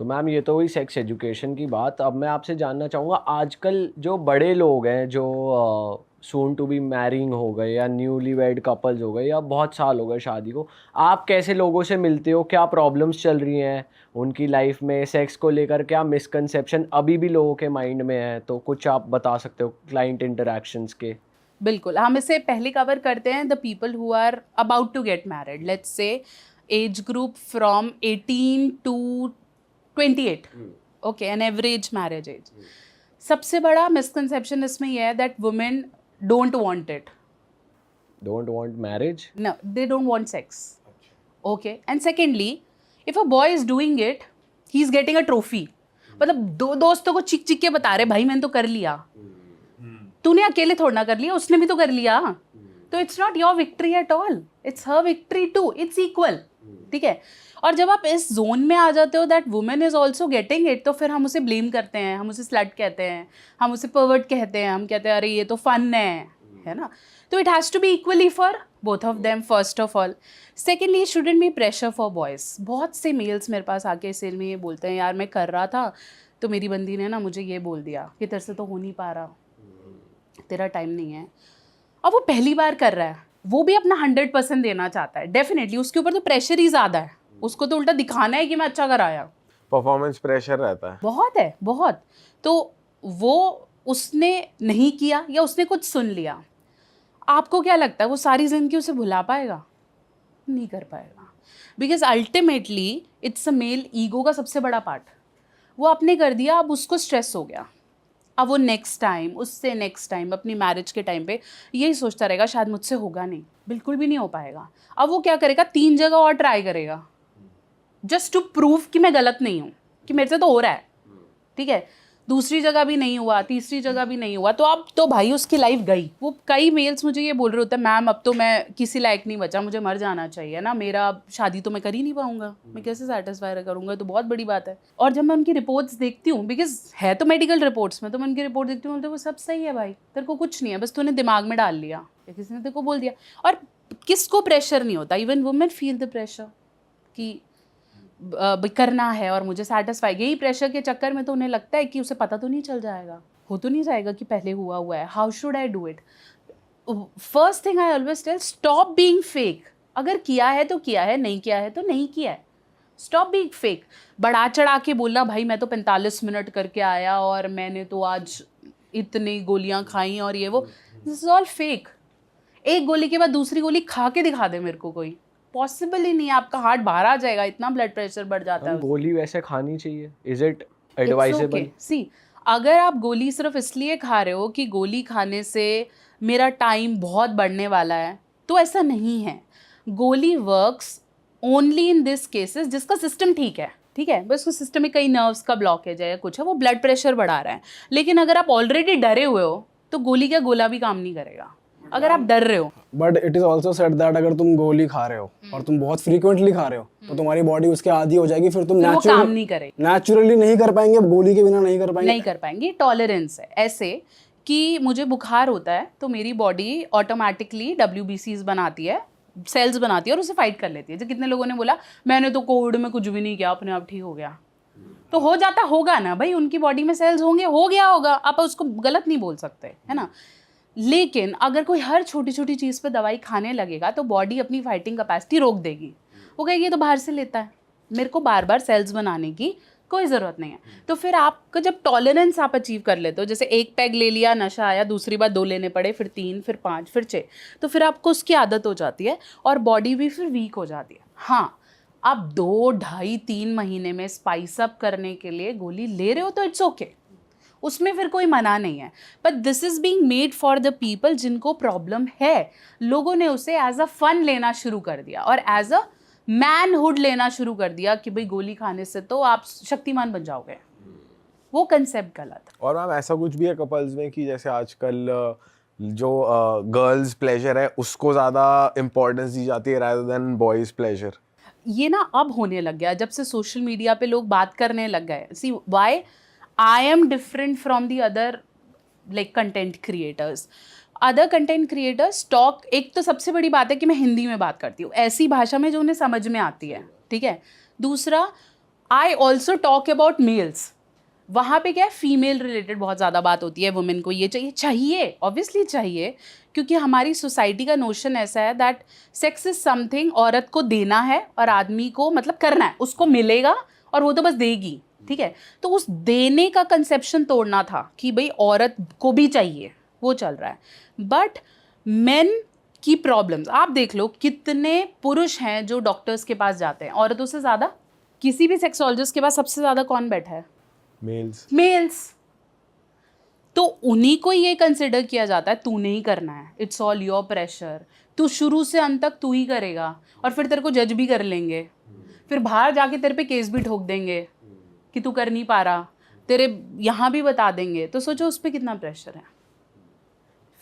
तो मैम ये तो हुई सेक्स एजुकेशन की बात। अब मैं आपसे जानना चाहूँगा, आजकल जो बड़े लोग हैं जो सून टू बी मैरिंग हो गए या न्यूली वेड कपल्स हो गए या बहुत साल हो गए शादी को, आप कैसे लोगों से मिलते हो? क्या प्रॉब्लम्स चल रही हैं उनकी लाइफ में? सेक्स को लेकर क्या मिसकंसेप्शन अभी भी लोगों के माइंड में है? तो कुछ आप बता सकते हो क्लाइंट इंटरैक्शंस के। बिल्कुल, हम इसे पहले कवर करते हैं the people who are about to get married, let's say age group from 18 to 28, okay, an average marriage age. सबसे बड़ा मिसकंसेप्शन इसमें यह है that women don't want it, don't want marriage? no, they don't want sex, okay, and secondly if a boy is doing it he is getting a trophy, मतलब दो दोस्तों को चिक चिक के बता रहे भाई मैंने तो कर लिया, तूने अकेले थोड़ा ना कर लिया, उसने भी तो कर लिया, तो it's not your victory at all, it's her victory too, it's equal, ठीक है। और जब आप इस जोन में आ जाते हो that women is also getting it, तो फिर हम उसे ब्लेम करते हैं, हम उसे स्लट कहते हैं, हम उसे परवर्ट कहते हैं, हम कहते हैं अरे ये तो फन है ना। तो it has to be equally for both of them first of all. Secondly shouldn't be pressure for boys. बहुत से मेल्स मेरे पास आके इस में ये बोलते हैं यार मैं कर रहा था तो मेरी बंदी ने ना मुझे ये बोल दिया कि तेरे से तो हो नहीं पा रहा, तेरा टाइम नहीं है। अब वो पहली बार कर रहा है, वो भी अपना 100% देना चाहता है, डेफिनेटली उसके ऊपर तो प्रेशर ही ज़्यादा है, उसको तो उल्टा दिखाना है कि मैं अच्छा कराया, परफॉर्मेंस प्रेशर रहता है, बहुत है बहुत। तो वो उसने नहीं किया या उसने कुछ सुन लिया, आपको क्या लगता है वो सारी जिंदगी उसे भुला पाएगा? नहीं कर पाएगा, because ultimately it's a male ego का सबसे बड़ा पार्ट। वो आपने कर दिया, अब उसको स्ट्रेस हो गया, अब वो नेक्स्ट टाइम, उससे नेक्स्ट टाइम, अपनी मैरिज के टाइम पे यही सोचता रहेगा शायद मुझसे होगा नहीं, बिल्कुल भी नहीं हो पाएगा। अब वो क्या करेगा, 3 जगह और ट्राई करेगा जस्ट टू प्रूव कि मैं गलत नहीं हूँ, कि मेरे से तो हो रहा है, ठीक है। दूसरी जगह भी नहीं हुआ, तीसरी जगह भी नहीं हुआ, तो अब तो भाई उसकी लाइफ गई। वो कई मेल्स मुझे ये बोल रहे होते हैं मैम अब तो मैं किसी लायक नहीं बचा, मुझे मर जाना चाहिए ना, मेरा शादी तो मैं कर ही नहीं पाऊंगा, मैं कैसे सेटिस्फाई करूंगा, तो बहुत बड़ी बात है। और जब मैं उनकी रिपोर्ट्स देखती हूँ, बिकॉज है तो मेडिकल रिपोर्ट्स में, तो मैं उनकी रिपोर्ट देखती हूँ तो वो सब सही है भाई, तेरे को कुछ नहीं है, बस तूने दिमाग में डाल लिया या किसी ने तेरे को बोल दिया। और किसको प्रेशर नहीं होता, even women feel the pressure कि करना है और मुझे सेटिस्फाई, यही प्रेशर के चक्कर में तो उन्हें लगता है कि उसे पता तो नहीं चल जाएगा, हो तो नहीं जाएगा कि पहले हुआ है, how should I do it. First thing I always tell, stop being fake. अगर किया है तो किया है, नहीं किया है तो नहीं किया है, स्टॉप बीइंग फेक। बढ़ा चढ़ा के बोलना भाई मैं तो 45 मिनट करके आया और मैंने तो आज इतनी गोलियां खाई और ये वो, दिस इज ऑल फेक। एक गोली के बाद दूसरी गोली खा के दिखा दे मेरे को, कोई पॉसिबल ही नहीं है, आपका हार्ट बाहर आ जाएगा, इतना ब्लड प्रेशर बढ़ जाता है। गोली वैसे खानी चाहिए, इज इट एडवाइजेबल? सी, अगर आप गोली सिर्फ इसलिए खा रहे हो कि गोली खाने से मेरा टाइम बहुत बढ़ने वाला है, तो ऐसा नहीं है। गोली works only in this cases जिसका सिस्टम ठीक है, ठीक है, बस उस सिस्टम में कई नर्व्स का ब्लॉकेज है या कुछ है, वो ब्लड प्रेशर बढ़ा रहा है। लेकिन अगर आप ऑलरेडी डरे हुए हो तो गोली का गोला भी काम नहीं करेगा, अगर आप डर रहे हो। But it is also said that अगर तुम गोली खा रहे हो और तुम बहुत फ्रीक्वेंटली खा रहे हो तो तुम्हारी बॉडी उसके आदी हो जाएगी, फिर तुम नेचुरली नहीं कर पाएंगे, अब गोली के बिना नहीं कर पाएंगे। टॉलरेंस है ऐसे कि मुझे बुखार होता है तो मेरी बॉडी ऑटोमेटिकली WBCs बनाती है, सेल्स बनाती है और उसे फाइट कर लेती है। जो कितने लोगों ने बोला मैंने तो कोविड में कुछ भी नहीं किया, अपने आप ठीक हो गया, तो हो जाता होगा ना भाई, उनकी बॉडी में सेल्स होंगे, हो गया होगा, आप उसको गलत नहीं बोल सकते, है ना। लेकिन अगर कोई हर छोटी छोटी चीज़ पे दवाई खाने लगेगा तो बॉडी अपनी फाइटिंग कैपेसिटी रोक देगी, वो कहेगी ये तो बाहर से लेता है, मेरे को बार बार सेल्स बनाने की कोई ज़रूरत नहीं है। तो फिर आपका जब टॉलरेंस आप अचीव कर लेते हो, जैसे एक पैग ले लिया, नशा आया, दूसरी बार 2 लेने पड़े, फिर 3, फिर 5, फिर 6, तो फिर आपको उसकी आदत हो जाती है और बॉडी भी फिर वीक हो जाती है। हाँ, आप 2, 2.5, 3 महीने में स्पाइस अप करने के लिए गोली ले रहे हो तो इट्स ओके, उसमें फिर कोई मना नहीं है। But this is being made for the people जिनको प्रॉब्लम है। लोगों ने उसे एज अ फन लेना शुरू कर दिया और एज अ मैनहुड लेना शुरू कर दिया कि भाई गोली खाने से तो आप शक्तिमान बन जाओगे, वो कंसेप्ट गलत है। और मैम ऐसा कुछ भी है कपल्स में कि जैसे आजकल जो गर्ल्स प्लेजर है उसको ज़्यादा इम्पोर्टेंस दी जाती है rather than बॉयज़ प्लेजर? ये ना अब होने लग गया जब से सोशल मीडिया पे लोग बात करने लग गए। See why I am different from the other like content creators. Other content creators talk, एक तो सबसे बड़ी बात है कि मैं हिंदी में बात करती हूँ, ऐसी भाषा में जो उन्हें समझ में आती है, ठीक है। दूसरा, I also talk about males. वहाँ पे क्या है, फीमेल रिलेटेड बहुत ज़्यादा बात होती है, वुमेन को ये चाहिए ऑब्वियसली चाहिए, क्योंकि हमारी सोसाइटी का नोशन ऐसा है दैट सेक्स इज समथिंग औरत को देना है और आदमी को मतलब करना है, उसको मिलेगा और वो तो बस देगी, ठीक है। तो उस देने का कंसेप्शन तोड़ना था कि भाई औरत को भी चाहिए, वो चल रहा है। बट मेन की प्रॉब्लम्स आप देख लो, कितने पुरुष हैं जो डॉक्टर्स के पास जाते हैं औरतों से ज़्यादा। किसी भी सेक्सोलॉजिस्ट के पास सबसे ज़्यादा कौन बैठा है? मेल्स। तो उन्हीं को ये कंसिडर किया जाता है तू नहीं करना है, इट्स ऑल योर प्रेशर, तू शुरू से अंत तक तू ही करेगा, और फिर तेरे को जज भी कर लेंगे, फिर बाहर जाके तेरे पे केस भी ठोक देंगे कि तू कर नहीं पा रहा, तेरे यहाँ भी बता देंगे। तो सोचो उस पर कितना प्रेशर है।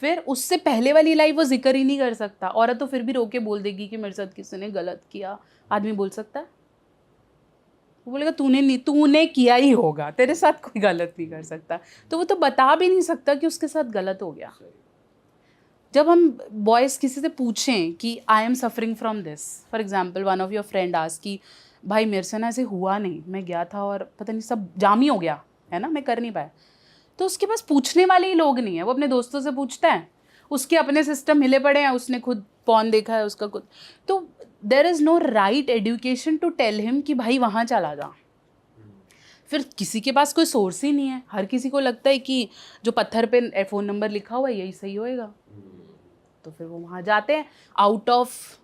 फिर उससे पहले वाली लाइफ वो जिक्र ही नहीं कर सकता। औरत तो फिर भी रोके बोल देगी कि मेरे साथ किसी ने गलत किया। आदमी बोल सकता है? वो बोलेगा तूने किया ही होगा, तेरे साथ कोई गलत नहीं कर सकता। तो वो तो बता भी नहीं सकता कि उसके साथ गलत हो गया। जब हम बॉयज़ किसी से पूछें कि I am suffering from this, for example one of your friend ask कि भाई मेरे से ना ऐसे हुआ नहीं, मैं गया था और पता नहीं सब जाम ही हो गया है ना, मैं कर नहीं पाया। तो उसके पास पूछने वाले ही लोग नहीं है, वो अपने दोस्तों से पूछता है, उसके अपने सिस्टम हिले पड़े हैं, उसने खुद पॉन देखा है उसका खुद। तो there is no right education to tell him कि भाई वहाँ चला जा। फिर किसी के पास कोई सोर्स ही नहीं है, हर किसी को लगता है कि जो पत्थर पे फ़ोन नंबर लिखा हुआ है यही सही होएगा, तो फिर वो वहाँ जाते हैं आउट ऑफ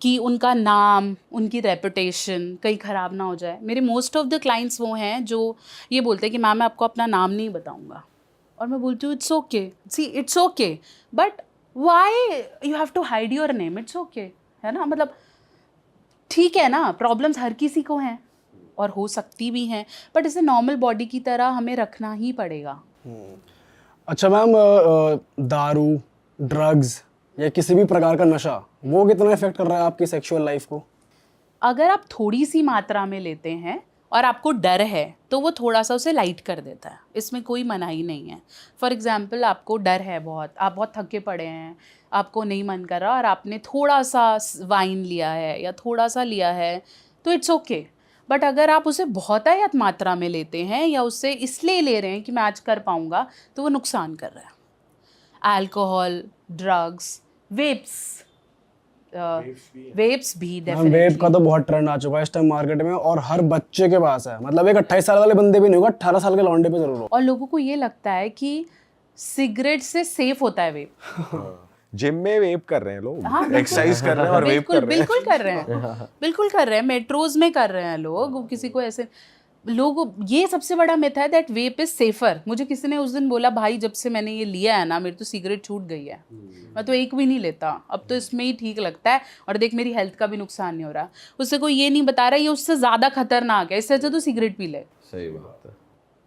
कि उनका नाम, उनकी रेपुटेशन कहीं ख़राब ना हो जाए। मेरे मोस्ट ऑफ द क्लाइंट्स वो हैं जो ये बोलते हैं कि मैम मैं आपको अपना नाम नहीं बताऊँगा, और मैं बोलती हूँ it's okay, see it's okay, but why you have to hide your name? It's okay, है ना, मतलब ठीक है ना, प्रॉब्लम्स हर किसी को हैं और हो सकती भी हैं, बट इसे नॉर्मल बॉडी की तरह हमें रखना ही पड़ेगा। अच्छा मैम, दारू, ड्रग्स या किसी भी प्रकार का नशा वो कितना इफेक्ट कर रहा है आपकी सेक्सुअल लाइफ को? अगर आप थोड़ी सी मात्रा में लेते हैं और आपको डर है तो वो थोड़ा सा उसे लाइट कर देता है, इसमें कोई मनाही नहीं है। फॉर एग्जाम्पल आपको डर है बहुत, आप बहुत थके पड़े हैं, आपको नहीं मन कर रहा और आपने थोड़ा सा वाइन लिया है या थोड़ा सा लिया है तो इट्स ओके। बट अगर आप उसे बहुतायत मात्रा में लेते हैं या उससे इसलिए ले रहे हैं कि मैं आज कर पाऊँगा, तो वो नुकसान कर रहा है। अल्कोहल, ड्रग्स, वेप्स भी डेफिनेटली। वेप का तो बहुत ट्रेंड आ चुका है इस टाइम मार्केट में, और हर बच्चे के पास है, मतलब एक 28 साल वाले बंदे भी नहीं होगा, 18 साल के लौंडे पे जरूर हो। और लोगों को ये लगता है कि सिगरेट से सेफ होता है वेप। जिम में वेप कर रहे हैं लोग, हाँ, एक्सरसाइज कर रहे हैं और वेप कर रहे हैं। बिल्कुल कर रहे हैं, बिल्कुल कर रहे हैं, मेट्रोज में कर रहे हैं लोग। किसी को ऐसे लोग, ये सबसे बड़ा मिथ है दैट वेप इज सेफर। मुझे किसी ने उस दिन बोला भाई जब से मैंने ये लिया है ना, मेरी तो सिगरेट छूट गई है, मैं तो एक भी नहीं लेता, अब तो इसमें ही ठीक लगता है और देख मेरी हेल्थ का भी नुकसान नहीं हो रहा। उससे कोई ये नहीं बता रहा ये उससे ज़्यादा खतरनाक है, इससे अच्छा तो सिगरेट पी ले। सही बात है,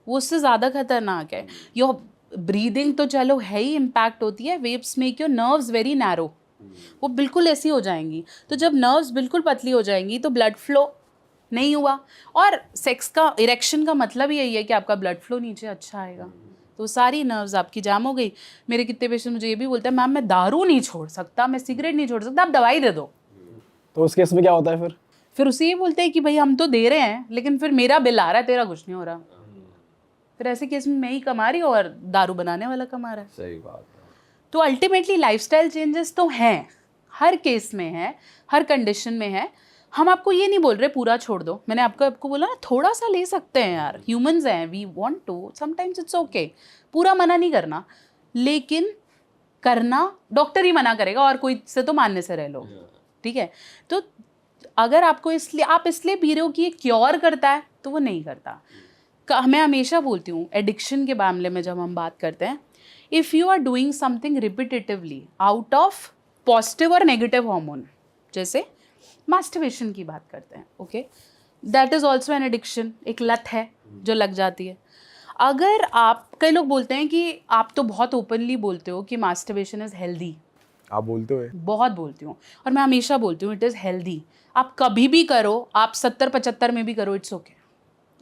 वो उससे ज़्यादा खतरनाक है। योर ब्रीदिंग तो चलो है ही इम्पैक्ट होती है, waves make your nerves very narrow, वो बिल्कुल ऐसी हो जाएंगी। तो जब नर्व्स बिल्कुल पतली हो जाएंगी तो ब्लड फ्लो नहीं हुआ, और सेक्स का इरेक्शन का मतलब यही है कि आपका ब्लड फ्लो नीचे अच्छा आएगा, तो सारी नर्व्स आपकी जाम हो गई। मेरे कितने पेशेंट मुझे ये भी बोलते हैं मैम मैं दारू नहीं छोड़ सकता, मैं सिगरेट नहीं छोड़ सकता, आप दवाई दे दो। तो उस केस में क्या होता है फिर उसे ये बोलते हैं कि भाई हम तो दे रहे हैं लेकिन फिर मेरा बिल आ रहा है, तेरा कुछ नहीं हो रहा। फिर ऐसे केस में मैं ही कमा रही हूँ और दारू बनाने वाला कमा रहा है। सही बात है। तो अल्टीमेटली लाइफस्टाइल चेंजेस तो हैं, हर केस में है, हर कंडीशन में है। हम आपको ये नहीं बोल रहे पूरा छोड़ दो, मैंने आपको बोला ना थोड़ा सा ले सकते हैं यार, ह्यूमंस हैं, we want to, sometimes it's okay, पूरा मना नहीं करना, लेकिन करना डॉक्टर ही मना करेगा और कोई से तो मानने से रह लो, ठीक है। तो अगर आपको आप इसलिए पी रहे हो कि ये क्योर करता है, तो वो नहीं करता। मैं हमेशा बोलती हूँ एडिक्शन के मामले में जब हम बात करते हैं, if you are doing something repetitively out of positive और नेगेटिव हार्मोन, जैसे मास्टरबेशन की बात करते हैं, okay, that is also an addiction, एक लत है जो लग जाती है। अगर आप, कई लोग बोलते हैं कि आप तो बहुत ओपनली बोलते हो कि मास्टरबेशन इज़ हेल्दी, आप बोलते हो? बहुत बोलती हूँ, और मैं हमेशा बोलती हूँ इट इज़ हेल्दी। आप कभी भी करो, आप 70-75 में भी करो, इट्स ओके,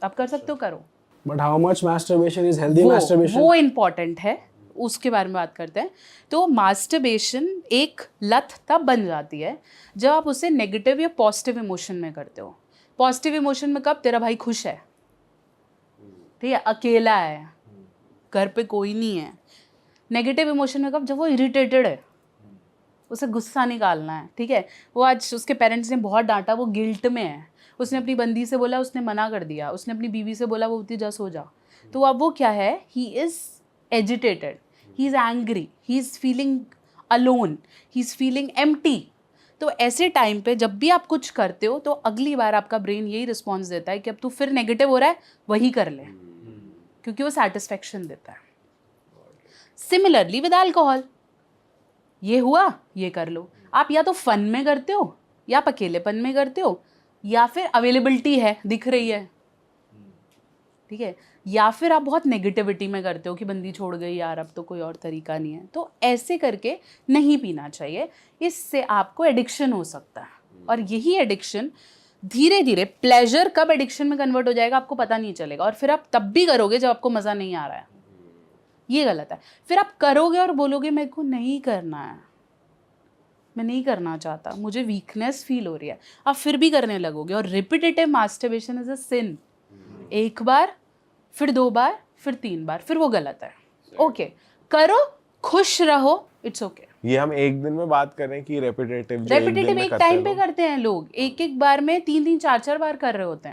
आप कर सकते हो, करो। But how much masturbation is healthy masturbation, वो इम्पॉर्टेंट है, उसके बारे में बात करते हैं। तो मास्टरबेशन एक लत तब बन जाती है जब आप उसे नेगेटिव या पॉजिटिव इमोशन में करते हो। पॉजिटिव इमोशन में कब तेरा भाई खुश है, ठीक है, अकेला है, घर पे कोई नहीं है। नेगेटिव इमोशन में कब, जब वो इरिटेटेड है, उसे गुस्सा निकालना है, ठीक है, वो आज उसके पेरेंट्स ने बहुत डांटा, वो गिल्ट में है, उसने अपनी बंदी से बोला, उसने मना कर दिया, उसने अपनी बीवी से बोला वो उतनी जा सो जा, तो अब वो क्या है, he is agitated, he is angry, he is feeling alone, he is feeling empty. तो ऐसे टाइम पे जब भी आप कुछ करते हो तो अगली बार आपका ब्रेन यही रिस्पॉन्स देता है कि अब तू फिर नेगेटिव हो रहा है, वही कर ले, क्योंकि वो सेटिस्फेक्शन देता है। सिमिलरली विद अल्कोहल, ये हुआ, ये कर लो। आप या तो फन में करते हो, या आप अकेलेपन में करते हो, या फिर अवेलेबिलिटी है, दिख रही है, ठीक है, या फिर आप बहुत नेगेटिविटी में करते हो कि बंदी छोड़ गई यार, अब तो कोई और तरीका नहीं है। तो ऐसे करके नहीं पीना चाहिए, इससे आपको एडिक्शन हो सकता है। और यही एडिक्शन धीरे धीरे, प्लेजर कब एडिक्शन में कन्वर्ट हो जाएगा आपको पता नहीं चलेगा, और फिर आप तब भी करोगे जब आपको मज़ा नहीं आ रहा है। ये गलत है। फिर आप करोगे और बोलोगे मेरे को नहीं करना है, मैं नहीं करना चाहता, मुझे वीकनेस फील हो रही है, आप फिर भी करने लगोगे। और रिपीटेटिव मास्टरबेशन इज अ सिन। एक बार, फिर 2 बार, फिर 3 बार, फिर वो गलत है। ओके, करो, खुश रहो, इट्स ओके। ये हम एक दिन में बात कर रहे हैं कि रेपिटेटिव एक टाइम पे करते हैं लोग, एक बार में 3-3 4-4 बार कर रहे होते हैं।